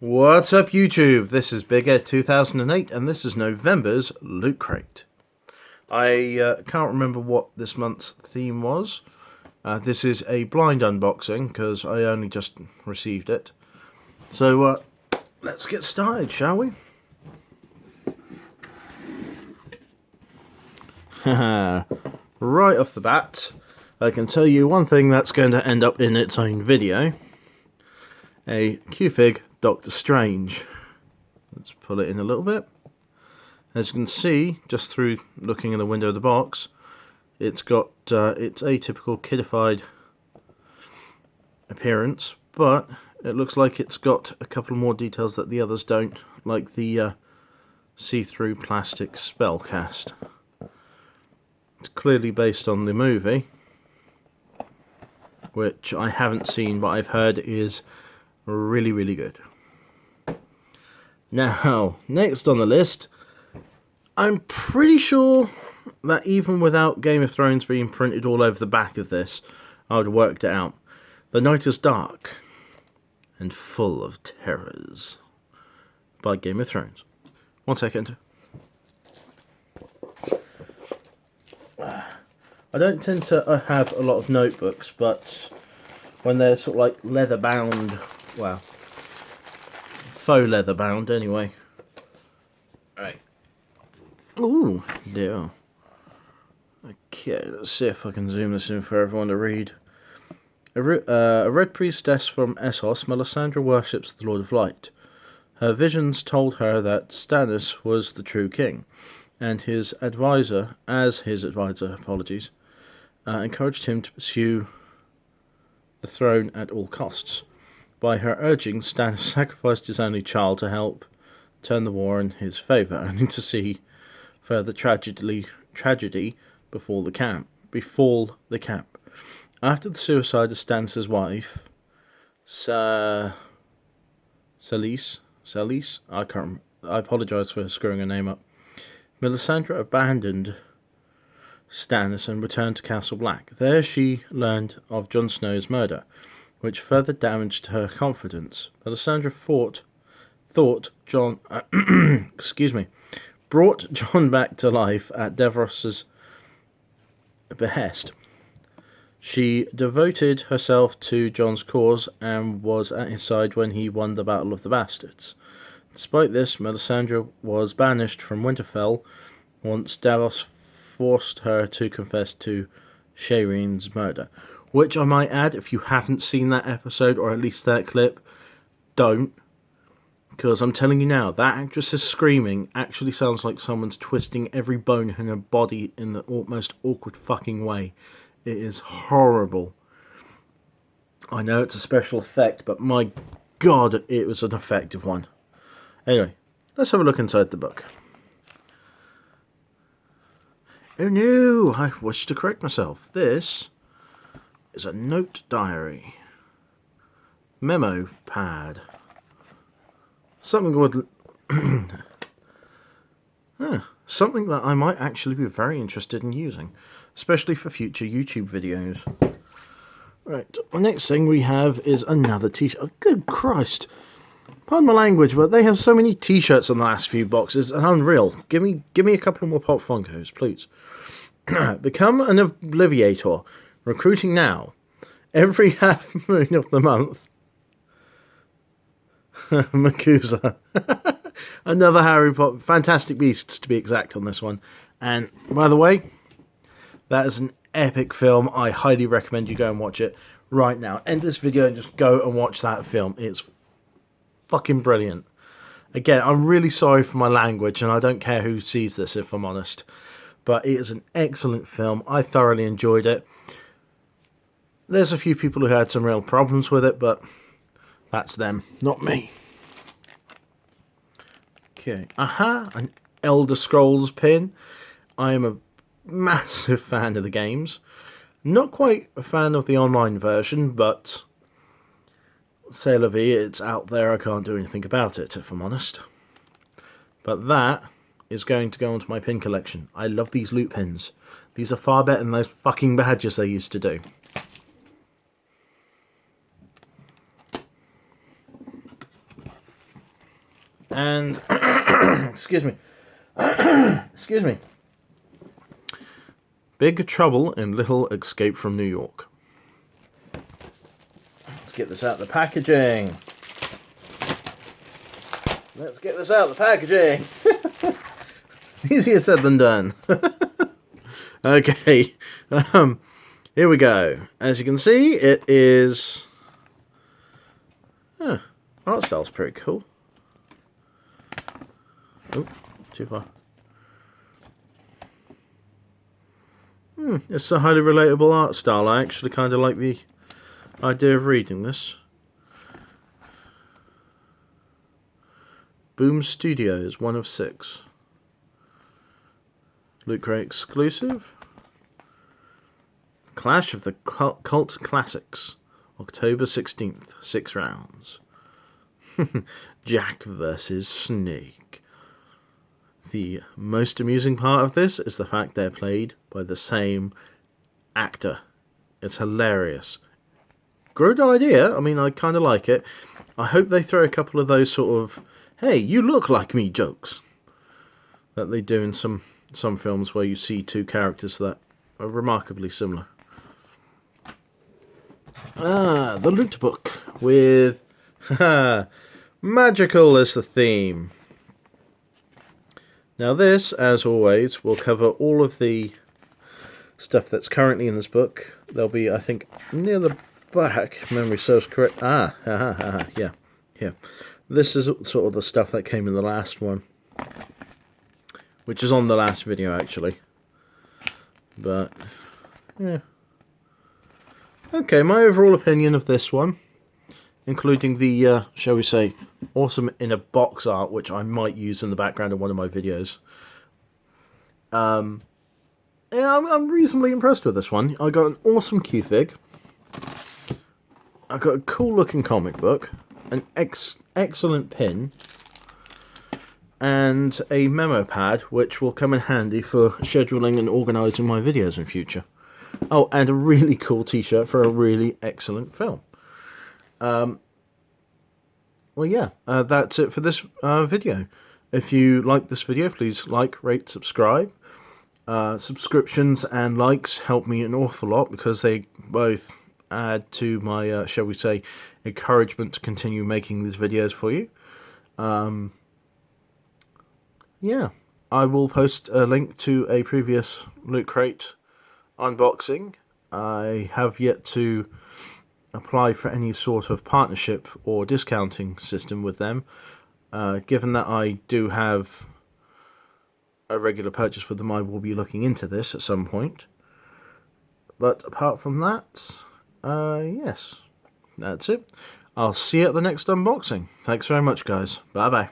What's up, YouTube? This is Big Ed 2008, and this is November's Loot Crate. I can't remember what this month's theme was. This is a blind unboxing, because I only just received it. So, let's get started, shall we? Right off the bat, I can tell you one thing that's going to end up in its own video. A Q-Fig Doctor Strange. Let's pull it in a little bit. As you can see, just through looking in the window of the box, it's got its atypical kidified appearance, but it looks like it's got a couple more details that the others don't, like the see-through plastic spellcast. It's clearly based on the movie, which I haven't seen, but I've heard is really, really good. Now, next on the list, I'm pretty sure that even without Game of Thrones being printed all over the back of this, I would have worked it out. The night is dark and full of terrors by Game of Thrones. 1 second. I don't tend to have a lot of notebooks, but when they're sort of like leather bound, well, faux leather bound anyway. Right. Ooh, dear. Okay, let's see if I can zoom this in for everyone to read. A red priestess from Essos, Melisandre worships the Lord of Light. Her visions told her that Stannis was the true king, and his advisor, encouraged him to pursue the throne at all costs. By her urging, Stannis sacrificed his only child to help turn the war in his favour, only to see further tragedy befall the camp. After the suicide of Stannis' wife, Salise, I apologise for screwing her name up, Melisandre abandoned Stannis and returned to Castle Black. There she learned of Jon Snow's murder, which further damaged her confidence. Melisandre thought Jon, brought Jon back to life at Davos's behest. She devoted herself to Jon's cause and was at his side when he won the Battle of the Bastards. Despite this, Melisandre was banished from Winterfell once Davos forced her to confess to Shireen's murder. Which I might add, if you haven't seen that episode, or at least that clip, don't. Because I'm telling you now, that actress's screaming actually sounds like someone's twisting every bone in her body in the most awkward fucking way. It is horrible. I know it's a special effect, but my god, it was an effective one. Anyway, let's have a look inside the book. Oh no, I wish to correct myself. This is a note diary. Memo pad. Something something that I might actually be very interested in using, especially for future YouTube videos. Right, the next thing we have is another t-shirt. Oh, good Christ. Pardon my language, but they have so many t-shirts on the last few boxes. It's unreal. Give me a couple more Pop Funkos, please. Become an Obliviator. Recruiting now. Every half moon of the month. Makusa. Another Harry Potter. Fantastic Beasts, to be exact, on this one. And, by the way, that is an epic film. I highly recommend you go and watch it right now. End this video and just go and watch that film. It's fucking brilliant. Again, I'm really sorry for my language, and I don't care who sees this, if I'm honest. But it is an excellent film. I thoroughly enjoyed it. There's a few people who had some real problems with it, but that's them, not me. Okay, an Elder Scrolls pin. I am a massive fan of the games. Not quite a fan of the online version, but c'est la vie, it's out there, I can't do anything about it, if I'm honest. But that is going to go onto my pin collection. I love these loot pins. These are far better than those fucking badges they used to do. And excuse me. Excuse me. Big Trouble in Little Escape from New York. Let's get this out of the packaging. Let's get this out of the packaging. Easier said than done. Okay. Here we go. As you can see, it is... art style's pretty cool. Oh, too far. It's a highly relatable art style. I actually kind of like the idea of reading this. Boom Studios, 1 of 6. Loot Crate exclusive. Clash of the Cult Classics, October 16th, 6 rounds. Jack versus Snake. The most amusing part of this is the fact they're played by the same actor. It's hilarious. Good idea. I mean, I kind of like it. I hope they throw a couple of those sort of, hey, you look like me jokes that they do in some films where you see two characters that are remarkably similar. The loot book with magical as the theme. Now this, as always, will cover all of the stuff that's currently in this book. There'll be, I think, near the back, if memory serves correct. Yeah. This is sort of the stuff that came in the last one, which is on the last video, actually. But, yeah. Okay, my overall opinion of this one, including the, shall we say, awesome in a box art, which I might use in the background of one of my videos. Yeah, I'm reasonably impressed with this one. I got an awesome Q-Fig. I got a cool looking comic book, an excellent pin, and a memo pad, which will come in handy for scheduling and organising my videos in future. Oh, and a really cool t-shirt for a really excellent film. Well, yeah, that's it for this video. If you like this video, please like, rate, subscribe. Subscriptions and likes help me an awful lot because they both add to my, shall we say, encouragement to continue making these videos for you. Yeah, I will post a link to a previous Loot Crate unboxing. I have yet to apply for any sort of partnership or discounting system with them, given that I do have a regular purchase with them. I will be looking into this at some point, but apart from that, yes, that's it. I'll see you at the next unboxing. Thanks very much, guys. Bye bye.